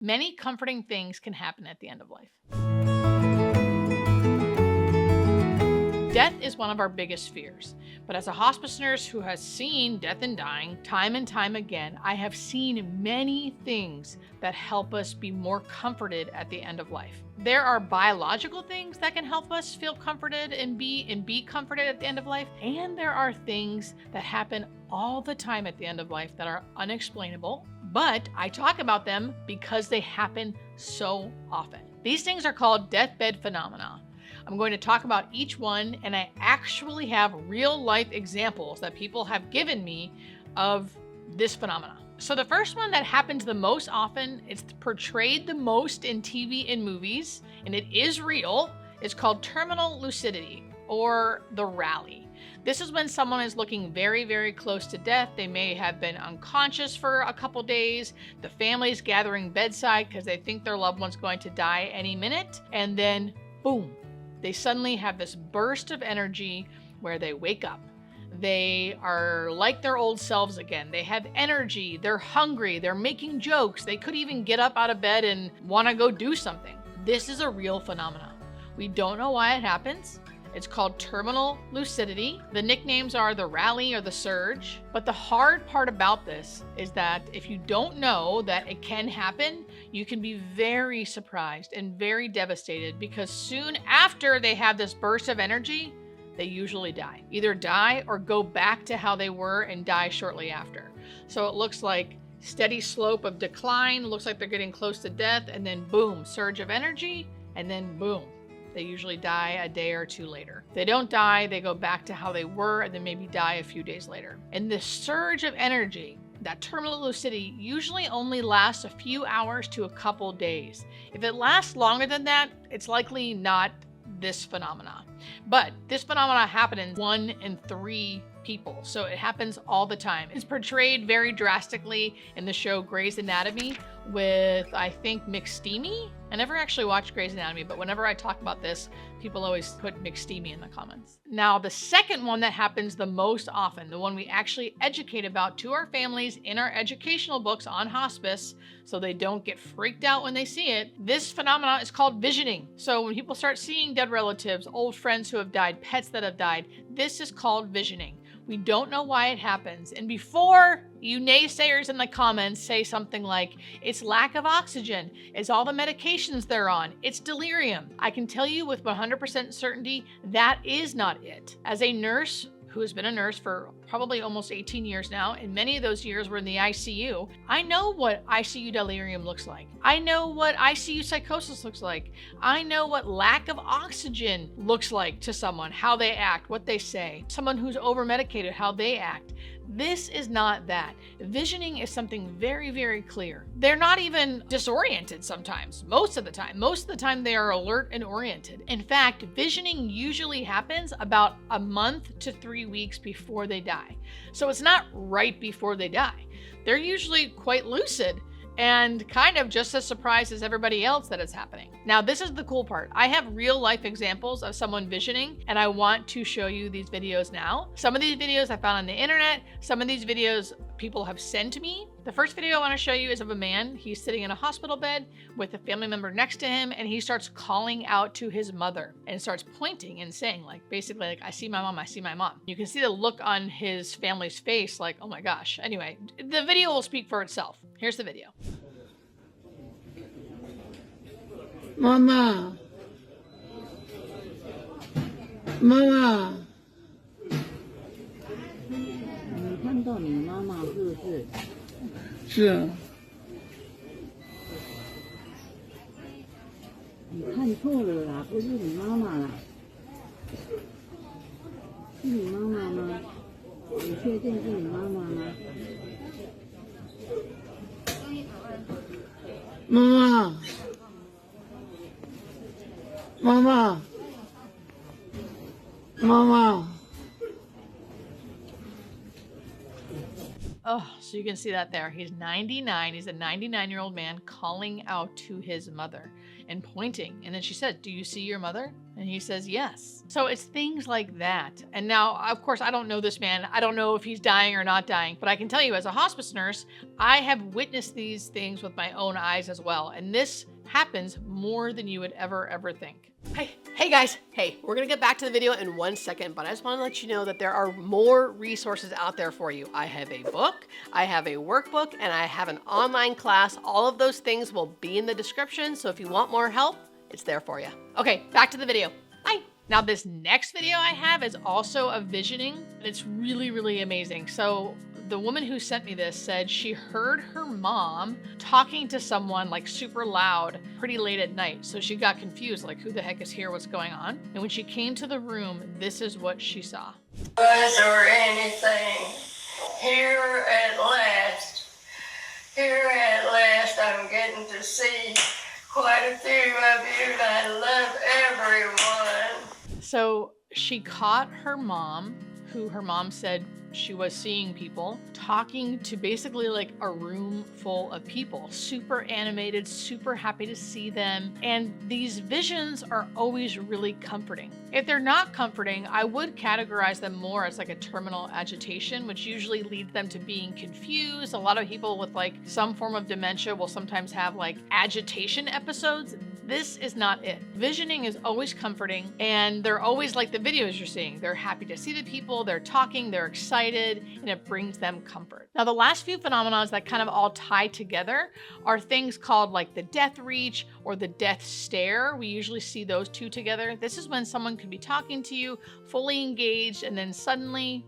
Many comforting things can happen at the end of life. Death is one of our biggest fears, but as a hospice nurse who has seen death and dying time and time again, I have seen many things that help us be more comforted at the end of life. There are biological things that can help us feel comforted and be comforted at the end of life, and there are things that happen all the time at the end of life that are unexplainable, but I talk about them because they happen so often. These things are called deathbed phenomena. I'm going to talk about each one, and I actually have real life examples that people have given me of this phenomena. So the first one that happens the most often, it's portrayed the most in TV and movies, and it is real. It's called terminal lucidity, or the rally. This is when someone is looking very, very close to death. They may have been unconscious for a couple days. The family's gathering bedside because they think their loved one's going to die any minute, and then boom. They suddenly have this burst of energy where they wake up. They are like their old selves again. They have energy. They're hungry. They're making jokes. They could even get up out of bed and want to go do something. This is a real phenomenon. We don't know why it happens. It's called terminal lucidity. The nicknames are the rally or the surge. But the hard part about this is that if you don't know that it can happen, you can be very surprised and very devastated because soon after they have this burst of energy, they usually die. Either die or go back to how they were and die shortly after. So it looks like steady slope of decline, looks like they're getting close to death, and then boom, surge of energy, and then boom. They usually die a day or two later. If they don't die, they go back to how they were and then maybe die a few days later. And this surge of energy, that terminal lucidity, usually only lasts a few hours to a couple days. If it lasts longer than that, it's likely not this phenomena. But this phenomena happens in 1 in 3 people, so it happens all the time. It's portrayed very drastically in the show Grey's Anatomy with, I think, McSteamy. I never actually watched Grey's Anatomy, but whenever I talk about this, people always put McSteamy in the comments. Now, the second one that happens the most often, the one we actually educate about to our families in our educational books on hospice, so they don't get freaked out when they see it, this phenomenon is called visioning. So when people start seeing dead relatives, old friends who have died, pets that have died, this is called visioning. We don't know why it happens. And before you naysayers in the comments say something like, it's lack of oxygen, it's all the medications they're on, it's delirium, I can tell you with 100% certainty that is not it. As a nurse who has been a nurse for probably almost 18 years now, and many of those years were in the ICU, I know what ICU delirium looks like. I know what ICU psychosis looks like. I know what lack of oxygen looks like to someone, how they act, what they say. Someone who's over-medicated, how they act. This is not that. Visioning is something very, very clear. They're not even disoriented sometimes, most of the time. Most of the time they are alert and oriented. In fact, visioning usually happens about a month to 3 weeks before they die. So it's not right before they die. They're usually quite lucid and kind of just as surprised as everybody else that it's happening. Now, this is the cool part. I have real life examples of someone visioning, and I want to show you these videos now. Some of these videos I found on the internet. Some of these videos people have sent to me. The first video I want to show you is of a man. He's sitting in a hospital bed with a family member next to him, and he starts calling out to his mother and starts pointing and saying, like, basically, like, I see my mom, I see my mom. You can see the look on his family's face, like, oh my gosh. Anyway, the video will speak for itself. Here's the video. Mama. Mama. 你看到你妈妈是不是？是。你看错了啦，不是你妈妈啦。是你妈妈吗？你确定是你妈妈吗？妈妈。妈妈。妈妈。Oh, So you can see that there. He's 99. He's a 99-year-old man calling out to his mother and pointing. And then she said, "Do you see your mother?" And he says, "Yes." So it's things like that. And now, of course, I don't know this man. I don't know if he's dying or not dying, but I can tell you as a hospice nurse, I have witnessed these things with my own eyes as well. And this happens more than you would ever think. Hey guys, we're gonna get back to the video in 1 second, but I just wanna let you know that there are more resources out there for you. I have a book, I have a workbook, and I have an online class. All of those things will be in the description, so if you want more help, it's there for you. Okay, back to the video. Bye. Now this next video I have is also a visioning, and it's really amazing. So the woman who sent me this said she heard her mom talking to someone like super loud pretty late at night. So she got confused, like who the heck is here, what's going on? And when she came to the room, this is what she saw. Was or anything, here at last I'm getting to see quite a few of you, and I love everyone. So she caught her mom, who her mom said she was seeing people, talking to basically like a room full of people, super animated, super happy to see them. And these visions are always really comforting. If they're not comforting, I would categorize them more as like a terminal agitation, which usually leads them to being confused. A lot of people with like some form of dementia will sometimes have like agitation episodes. This is not it. Visioning is always comforting, and they're always like the videos you're seeing. They're happy to see the people, they're talking, they're excited, and it brings them comfort. Now, the last few phenomena that kind of all tie together are things called like the death reach or the death stare. We usually see those two together. This is when someone could be talking to you, fully engaged, and then suddenly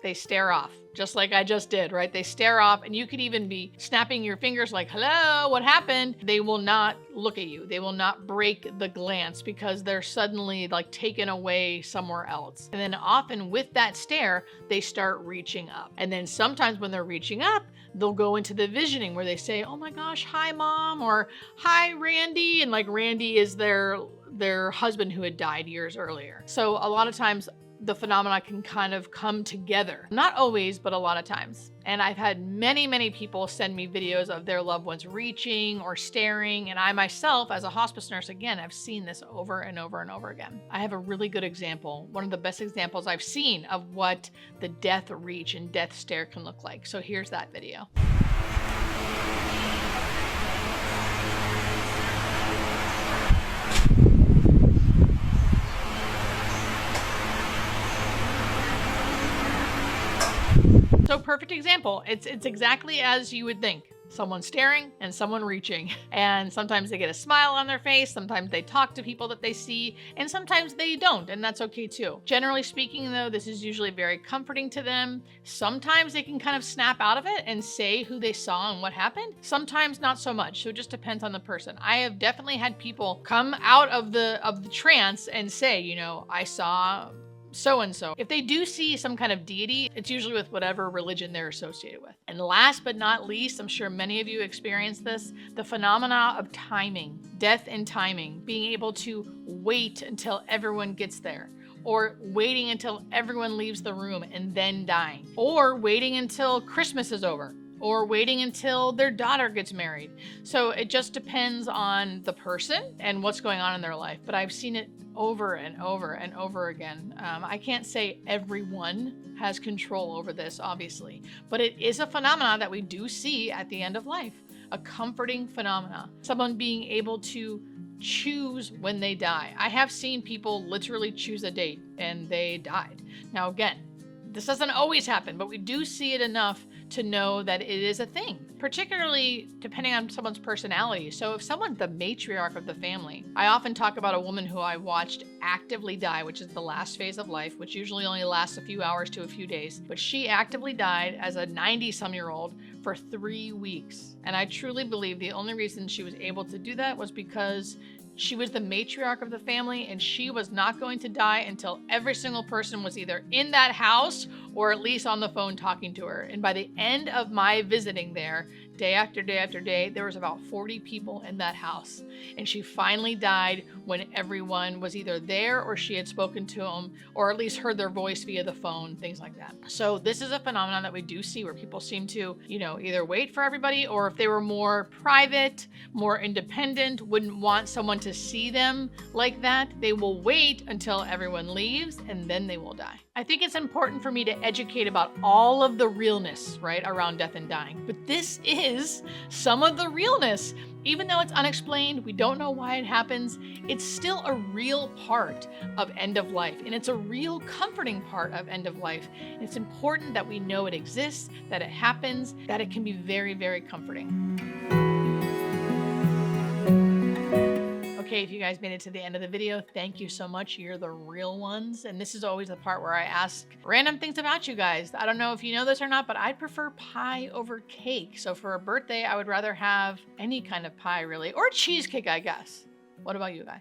they stare off, just like I just did, right? They stare off, and you could even be snapping your fingers like, hello, what happened? They will not look at you. They will not break the glance because they're suddenly like taken away somewhere else. And then often with that stare, they start reaching up. And then sometimes when they're reaching up, they'll go into the visioning where they say, oh my gosh, hi mom, or hi Randy. And like Randy is their husband who had died years earlier. So a lot of times the phenomena can kind of come together. Not always, but a lot of times. And I've had many people send me videos of their loved ones reaching or staring. And I myself, as a hospice nurse, again, I've seen this over and over and over again. I have a really good example, one of the best examples I've seen of what the death reach and death stare can look like. So here's that video. So perfect example. It's exactly as you would think. Someone staring and someone reaching. And sometimes they get a smile on their face. Sometimes they talk to people that they see. And sometimes they don't. And that's okay too. Generally speaking though, this is usually very comforting to them. Sometimes they can kind of snap out of it and say who they saw and what happened. Sometimes not so much. So it just depends on the person. I have definitely had people come out of the trance and say, you know, I saw so-and-so. If they do see some kind of deity, it's usually with whatever religion they're associated with. And last but not least, I'm sure many of you experience this, the phenomena of timing, death and timing, being able to wait until everyone gets there, or waiting until everyone leaves the room and then dying, or waiting until Christmas is over, or waiting until their daughter gets married. So it just depends on the person and what's going on in their life. But I've seen it over and over and over again. I can't say everyone has control over this, obviously, but it is a phenomena that we do see at the end of life, a comforting phenomena, someone being able to choose when they die. I have seen people literally choose a date and they died. Now again, this doesn't always happen, but we do see it enough to know that it is a thing, particularly depending on someone's personality. So if someone's the matriarch of the family, I often talk about a woman who I watched actively die, which is the last phase of life, which usually only lasts a few hours to a few days, but she actively died as a 90-some-year-old for 3 weeks. And I truly believe the only reason she was able to do that was because she was the matriarch of the family, and she was not going to die until every single person was either in that house or at least on the phone talking to her. And by the end of my visiting there, day after day after day. There was about 40 people in that house, and she finally died when everyone was either there or she had spoken to them, or at least heard their voice via the phone, things like that. So this is a phenomenon that we do see where people seem to, either wait for everybody, or if they were more private, more independent, wouldn't want someone to see them like that, they will wait until everyone leaves and then they will die. I think it's important for me to educate about all of the realness, right, around death and dying. But this is some of the realness. Even though it's unexplained, we don't know why it happens, it's still a real part of end of life. And it's a real comforting part of end of life. And it's important that we know it exists, that it happens, that it can be very, very comforting. Okay, if you guys made it to the end of the video, thank you so much. You're the real ones. And this is always the part where I ask random things about you guys. I don't know if you know this or not, but I'd prefer pie over cake. So for a birthday, I would rather have any kind of pie, really, or cheesecake, I guess. What about you guys?